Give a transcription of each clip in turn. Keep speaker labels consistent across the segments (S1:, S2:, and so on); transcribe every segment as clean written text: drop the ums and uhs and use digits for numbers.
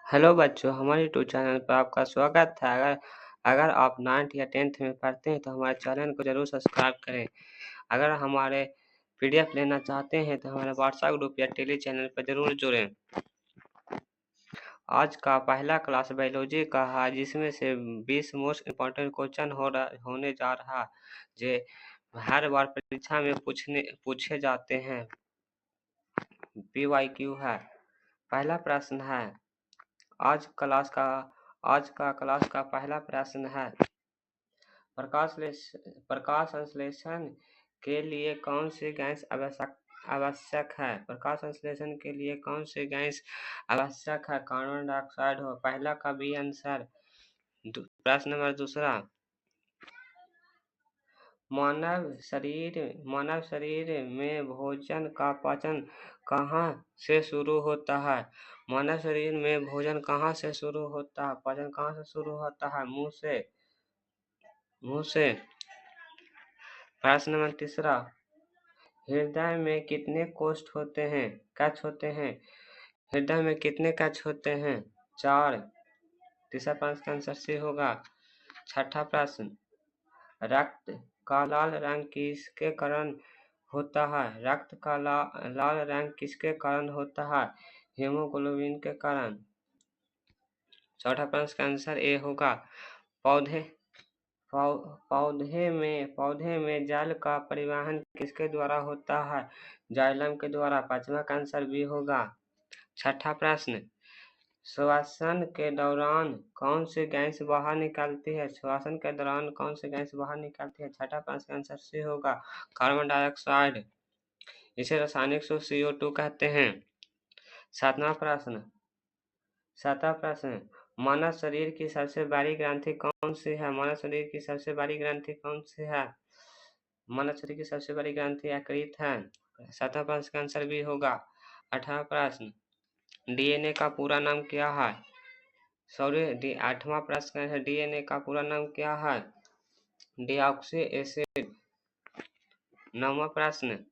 S1: Hello बच्चों, हमारे YouTube channel पर आपका स्वागत है। अगर अगर आप 9th या 10th में पढ़ते हैं तो हमारे चैनल को ज़रूर सब्सक्राइब करें। अगर हमारे पीडीएफ लेना चाहते हैं तो हमारे व्हाट्सएप ग्रुप या टेली चैनल पर ज़रूर जुड़ें। आज का पहला क्लास बायोलॉजी का है, जिसमें से 20 मोस्ट इम्पॉर्टेंट क्वेश्चन होने जा रहा, जो हर बार परीक्षा में पूछे जाते हैं। PYQ है। पहला प्रश्न है, आज का क्लास का पहला प्रश्न है, प्रकाश संश्लेषण के लिए कौन सी गैस आवश्यक है? प्रकाश संश्लेषण के लिए कौन सी गैस आवश्यक है? कार्बन डाइऑक्साइड हो। पहला का बी आंसर। प्रश्न नंबर दूसरा, मानव शरीर में भोजन का पाचन कहाँ से शुरू होता है? मानव शरीर में भोजन कहाँ से शुरू होता है? पाचन कहाँ से शुरू होता है? मुंह से। प्रश्न नंबर तीसरा, हृदय में कितने कक्ष होते हैं? हृदय में कितने कक्ष होते हैं? 4। तीसरा प्रश्न का आंसर सी होगा। छठा प्रश्न, रक्त का लाल रंग किसके कारण होता है? रक्त का लाल रंग किसके कारण होता है? हीमोग्लोबिन के कारण। चौथा प्रश्न का आंसर ए होगा। पौधे में जल का परिवहन किसके द्वारा होता है? जाइलम के द्वारा। पांचवा का आंसर बी होगा। छठा प्रश्न, श्वसन के दौरान कौन सी गैस बाहर निकलती है? श्वसन के दौरान कौन सी गैस बाहर निकलती है? छठा प्रश्न का आंसर सी होगा, कार्बन डाइऑक्साइड। इसे रासायनिक सूत्र CO2 कहते हैं। सातवां प्रश्न, मानव शरीर की सबसे बड़ी ग्रंथि कौन सी है? मानव शरीर की सबसे बड़ी ग्रंथि कौन सी है? मानव शरीर की सबसे बड़ी ग्रंथि यकृत है। सातवां प्रश्न का आंसर भी होगा। आठवां प्रश्न, DNA का पूरा नाम क्या है? आठवां प्रश्न है, DNA का पूरा नाम क्या है? Deoxy acid. नौवां प्रश्न,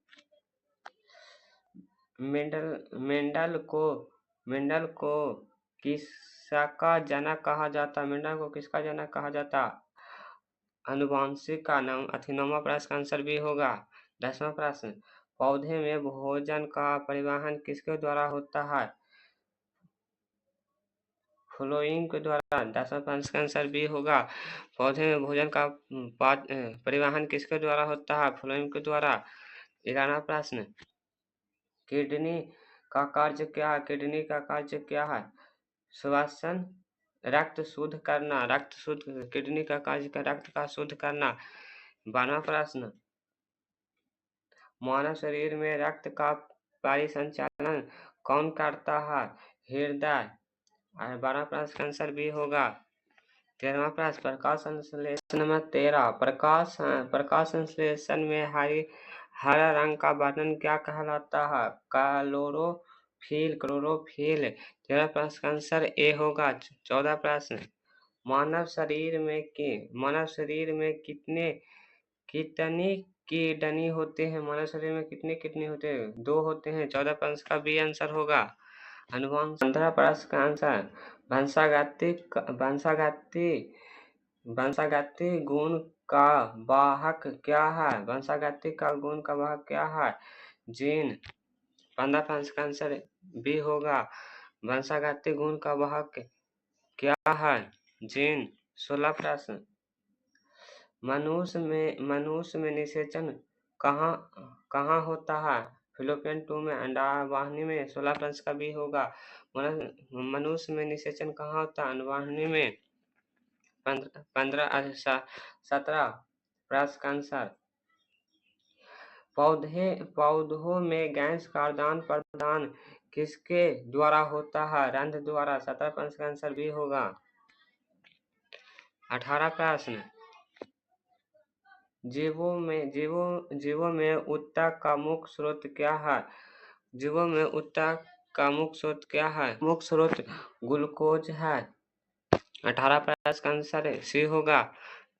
S1: मेंडल को किसका जनक कहा जाता? मेंडल को किसका जनक कहा जाता? अनुवांशिक का नाम। नौवां प्रश्न का आंसर भी होगा। 10वां प्रश्न, पौधे में भोजन का परिवहन किसके द्वारा होता है? फ्लोइंग के द्वारा। 10वां प्रश्न का आंसर भी होगा। पौधे में भोजन का परिवहन किसके द्वारा होता है? फ्लोइंग के द्वारा। 11वां प्रश्न, किडनी का कार्य क्या है? किडनी का कार्य क्या है? श्वसन, रक्त शुद्ध करना। किडनी का कार्य रक्त का शुद्ध करना। 12वां प्रश्न, मानव शरीर में रक्त का परिसंचालन कौन करता है? हृदय। 12वां प्रश्न का आंसर भी होगा। 13वां प्रश्न, प्रकाश संश्लेषण। नंबर 13, प्रकाश संश्लेषण में हरा रंग का बटन क्या कहलाता है? क्लोरोफिल। 13वां प्रश्न का आंसर ए होगा। 14वां प्रश्न, मानव शरीर में कितनी किडनी होते हैं? मानव शरीर में कितनी किडनी होते हैं? 2 होते हैं। 14 प्रश्न का बी आंसर होगा। अनुमान। 15 प्रश्न का आंसर, वंशागति गुण का वाहक क्या है? वंशागति का गुण का वाहक क्या है? जीन। 15 प्रश्न का आंसर बी होगा। वंशागति गुण का वाहक क्या है? जीन। 16 प्रश्न, मनुष्य में निषेचन कहाँ होता है? फिलोपियन ट्यूब में, अंडावाहिनी में। 16 प्रश्न का भी होगा। मनुष्य में निषेचन कहाँ होता है? अंडावाहिनी में। 17 प्रश्न का आंसर, पौधों में गैस का आदान प्रदान किसके द्वारा होता है? रंध्र द्वारा। 17 प्रश्न का आंसर भी होगा। 18 प्रश्न, जीवों में ऊतक का मुख्य स्रोत क्या है? जीवों में ऊतक का मुख्य स्रोत क्या है? मुख्य स्रोत ग्लूकोज है। 18 प्रश्न का आंसर सी होगा।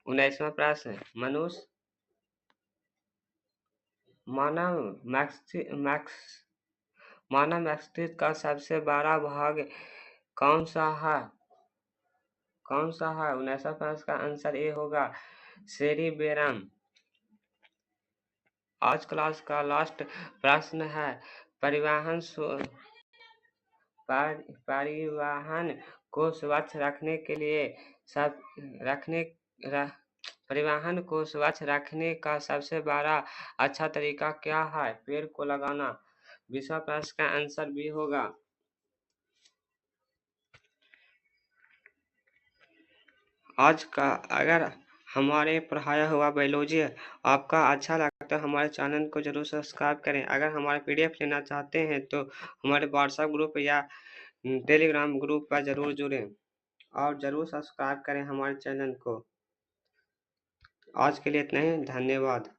S1: 19वां प्रश्न, मानव मस्तिष्क का सबसे बड़ा भाग कौन सा है? कौन सा है? 19वां प्रश्न का आंसर ए होगा सेरिबेरम। आज क्लास का लास्ट प्रश्न है परिवहन परिवहन को स्वच्छ रखने के लिए सब रखने र, परिवहन को स्वच्छ रखने का सबसे बड़ा अच्छा तरीका क्या है? पेड़ को लगाना। 20वां प्रश्न का आंसर बी होगा। आज का अगर हमारे पढ़ाया हुआ बायोलॉजी आपका अच्छा लगता है हमारे चैनल को जरूर सब्सक्राइब करें। अगर हमारे पीडीएफ लेना चाहते हैं तो हमारे व्हाट्सएप ग्रुप या टेलीग्राम ग्रुप पर जरूर जुड़ें और जरूर सब्सक्राइब करें हमारे चैनल को। आज के लिए इतना ही, धन्यवाद।